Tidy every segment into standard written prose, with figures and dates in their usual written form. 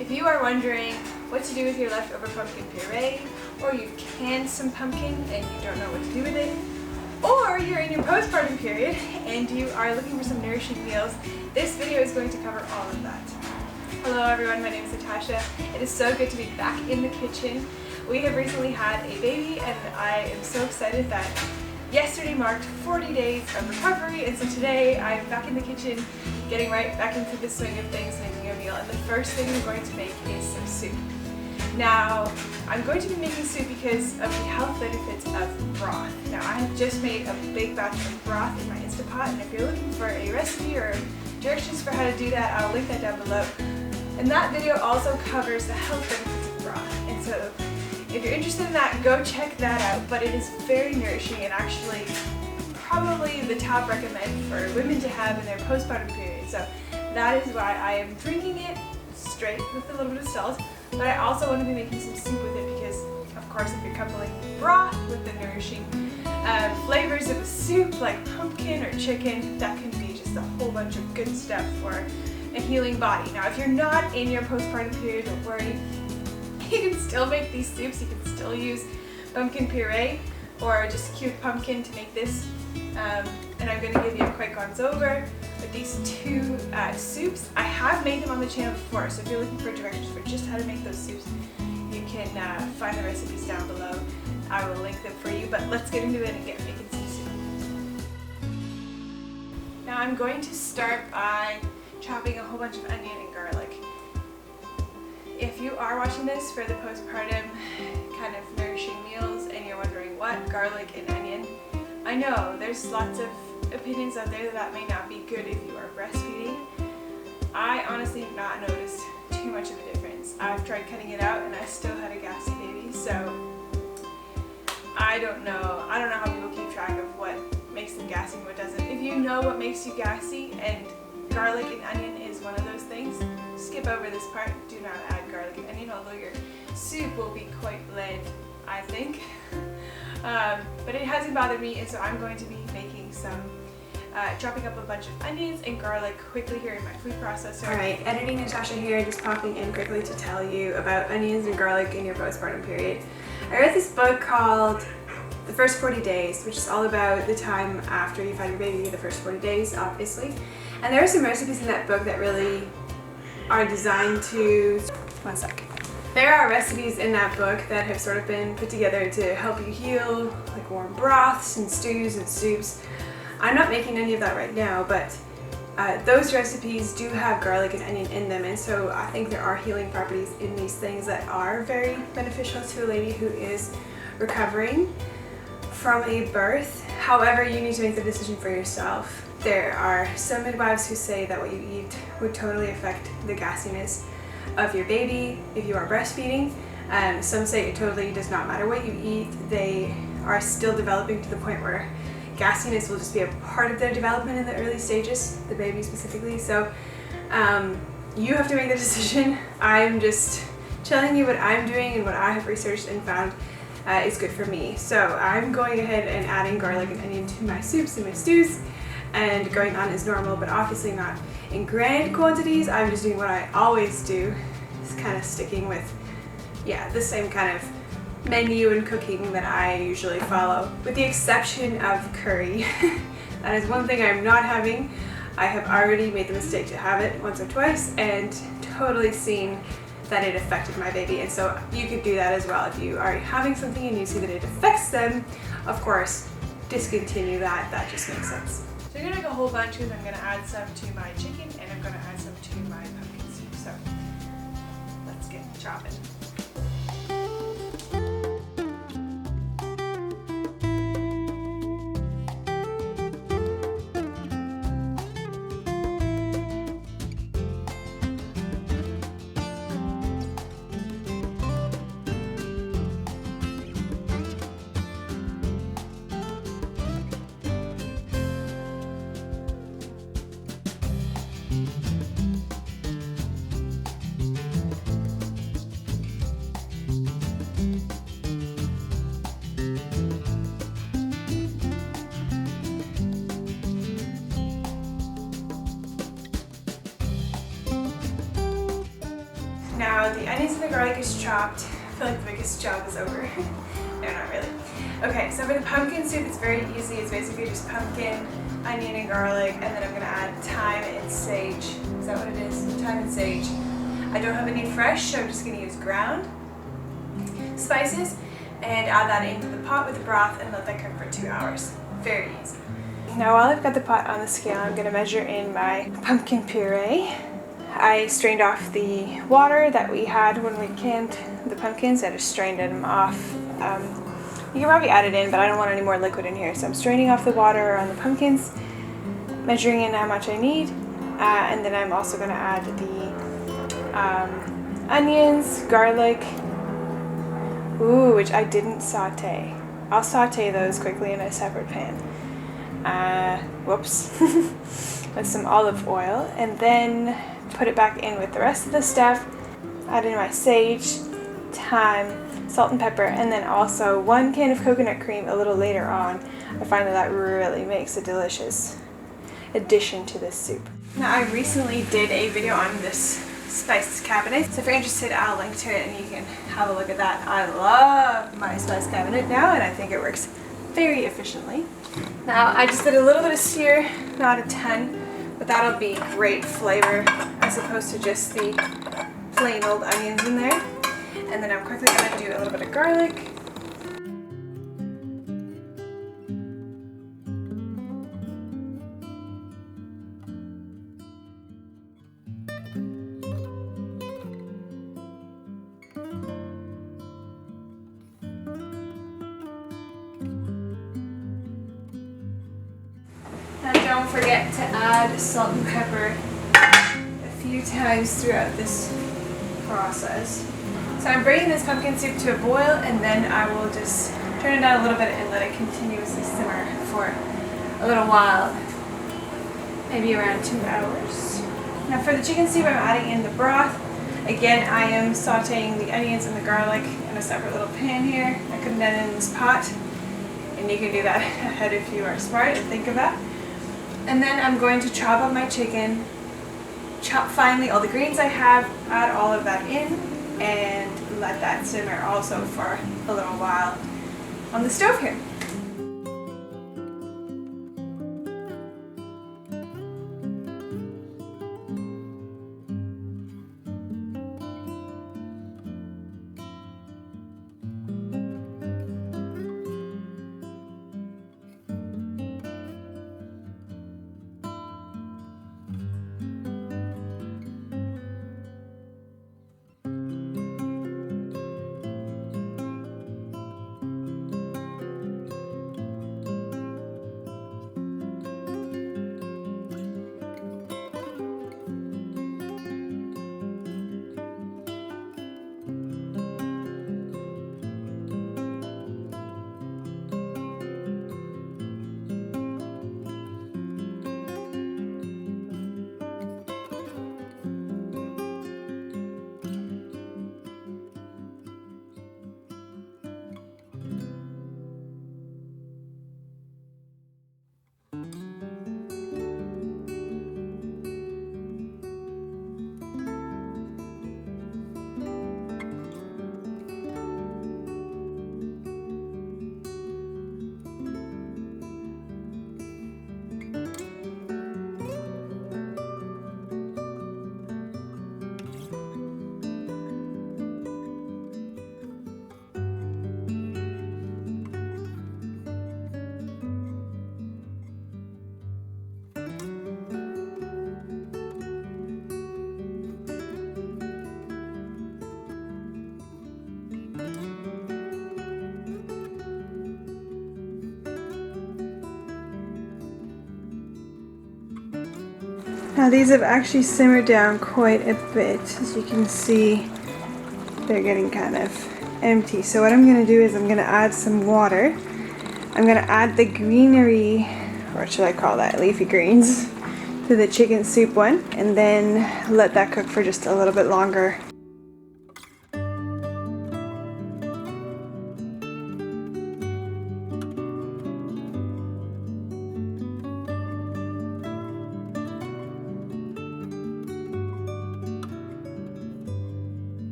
If you are wondering what to do with your leftover pumpkin puree, or you've canned some pumpkin and you don't know what to do with it, or you're in your postpartum period and you are looking for some nourishing meals, this video is going to cover all of that. Hello everyone, my name is Natasha. It is so good to be back in the kitchen. We have recently had a baby and I am so excited that yesterday marked 40 days of recovery, and so today I am back in the kitchen getting right back into the swing of things, making a meal, and the first thing I'm going to make is some soup. Now, I'm going to be making soup because of the health benefits of broth. Now, I have just made a big batch of broth in my Instapot, and if you're looking for a recipe or directions for how to do that, I'll link that down below. And that video also covers the health benefits of broth, and so if you're interested in that, go check that out. But it is very nourishing and actually probably the top recommend for women to have in their postpartum period. So that is why I am drinking it straight with a little bit of salt. But I also want to be making some soup with it because, of course, if you're coupling broth with the nourishing flavors of a soup like pumpkin or chicken, that can be just a whole bunch of good stuff for a healing body. Now, if you're not in your postpartum period, don't worry. You can still make these soups. You can still use pumpkin puree or just cubed pumpkin to make this. And I'm going to give you a quick once over with these two soups. I have made them on the channel before, so if you're looking for directions for just how to make those soups, you can find the recipes down below. I will link them for you, but let's get into it and get making some soup. Now I'm going to start by chopping a whole bunch of onion and garlic. If you are watching this for the postpartum kind of nourishing meals and you're wondering what, garlic and onion, I know there's lots of opinions out there that may not be good if you are breastfeeding. I honestly have not noticed too much of a difference. I've tried cutting it out and I still had a gassy baby, so I don't know how people keep track of what makes them gassy and what doesn't. If you know what makes you gassy and garlic and onion is one of those things, skip over this part. Do not add garlic and onion, although your soup will be quite bland, I think. But it hasn't bothered me, and so I'm going to be making some, chopping up a bunch of onions and garlic quickly here in my food processor. Alright, editing Natasha here, just popping in quickly to tell you about onions and garlic in your postpartum period. I read this book called The First 40 Days, which is all about the time after you've had your baby, the first 40 days, obviously. And there are some recipes in that book that really are designed to... One sec. There are recipes in that book that have sort of been put together to help you heal, like warm broths and stews and soups. I'm not making any of that right now, but those recipes do have garlic and onion in them, and so I think there are healing properties in these things that are very beneficial to a lady who is recovering from a birth. However, you need to make the decision for yourself. There are some midwives who say that what you eat would totally affect the gassiness of your baby if you are breastfeeding. Some say it totally does not matter what you eat. They are still developing to the point where gassiness will just be a part of their development in the early stages, the baby specifically. So you have to make the decision. I'm just telling you what I'm doing and what I have researched and found is good for me. So I'm going ahead and adding garlic and onion to my soups and my stews, and going on as normal, but obviously not in grand quantities. I'm just doing what I always do, just kind of sticking with, the same kind of menu and cooking that I usually follow, with the exception of curry. That is one thing I'm not having. I have already made the mistake to have it once or twice and totally seen that it affected my baby, and so you could do that as well. If you are having something and you see that it affects them, of course, discontinue that. That just makes sense. So I'm going to make a whole bunch because I'm going to add some to my chicken and I'm going to add some to my pumpkin soup. So let's get chopping. Now the onions and the garlic is chopped. I feel like the biggest job is over. No, not really. Okay, so for the pumpkin soup, it's very easy. It's basically just pumpkin, onion, and garlic, and then I'm gonna add thyme and sage. Is that what it is? Thyme and sage. I don't have any fresh, so I'm just gonna use ground spices and add that into the pot with the broth and let that cook for 2 hours. Very easy. Now while I've got the pot on the scale, I'm gonna measure in my pumpkin puree. I strained off the water that we had when we canned the pumpkins. I just strained them off. You can probably add it in, but I don't want any more liquid in here. So I'm straining off the water on the pumpkins, measuring in how much I need, and then I'm also gonna add the onions, garlic, which I didn't saute. I'll saute those quickly in a separate pan. With some olive oil, and then put it back in with the rest of the stuff. Add in my sage, thyme, salt and pepper, and then also 1 can of coconut cream a little later on. I find that really makes a delicious addition to this soup. Now I recently did a video on this spice cabinet, so if you're interested, I'll link to it and you can have a look at that. I love my spice cabinet now, and I think it works very efficiently. Now I just did a little bit of sear, not a ton, but that'll be great flavor as opposed to just the plain old onions in there. And then I'm quickly going to do a little bit of garlic. Now don't forget to add salt and pepper a few times throughout this process. So I'm bringing this pumpkin soup to a boil, and then I will just turn it down a little bit and let it continuously simmer for a little while, maybe around 2 hours. Now for the chicken soup, I'm adding in the broth. Again, I am sauteing the onions and the garlic in a separate little pan here. I could have done it in this pot, and you can do that ahead if you are smart and think of that. And then I'm going to chop up my chicken, chop finely all the greens I have, add all of that in, and let that simmer also for a little while on the stove here. Now these have actually simmered down quite a bit. As you can see, they're getting kind of empty. So what I'm going to do is I'm going to add some water. I'm going to add the greenery, or should I call that leafy greens, to the chicken soup one, and then let that cook for just a little bit longer.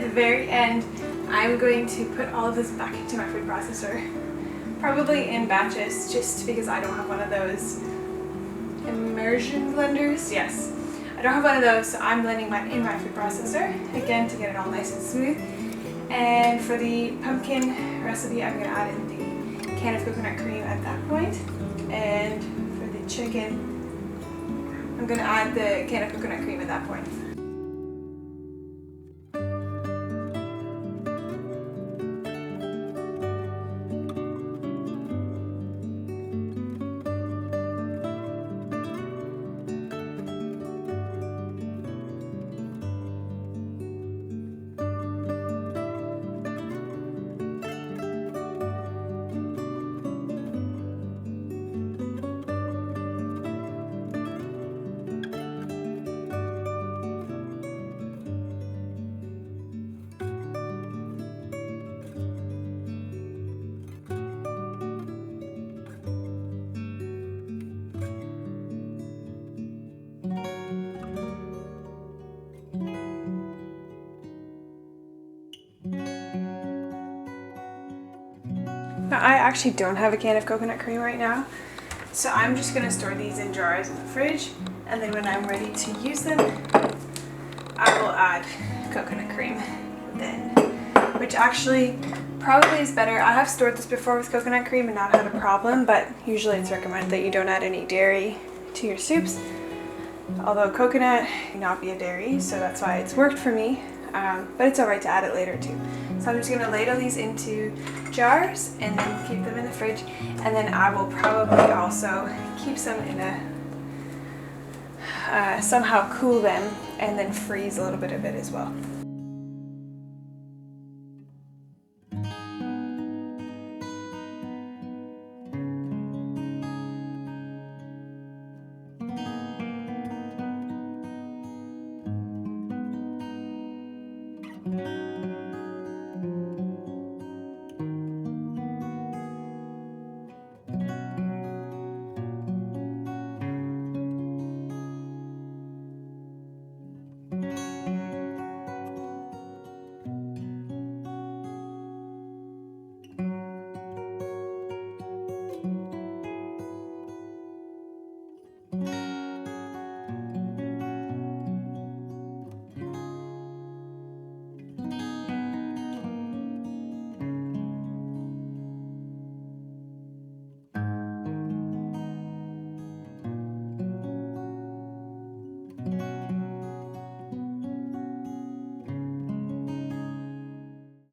at the very end, I'm going to put all of this back into my food processor, probably in batches, just because I don't have one of those immersion blenders. Yes, I don't have one of those, so I'm blending in my food processor, again, to get it all nice and smooth. And for the pumpkin recipe, I'm going to add in the can of coconut cream at that point. And for the chicken, I'm going to add the can of coconut cream at that point. Now, I actually don't have a can of coconut cream right now, so I'm just going to store these in jars in the fridge, and then when I'm ready to use them, I will add coconut cream then, which actually probably is better. I have stored this before with coconut cream and not had a problem, but usually it's recommended that you don't add any dairy to your soups, although coconut may not be a dairy, so that's why it's worked for me, but it's alright to add it later too. So I'm just going to ladle these into jars and then keep them in the fridge, and then I will probably also keep some in a somehow cool them and then freeze a little bit of it as well.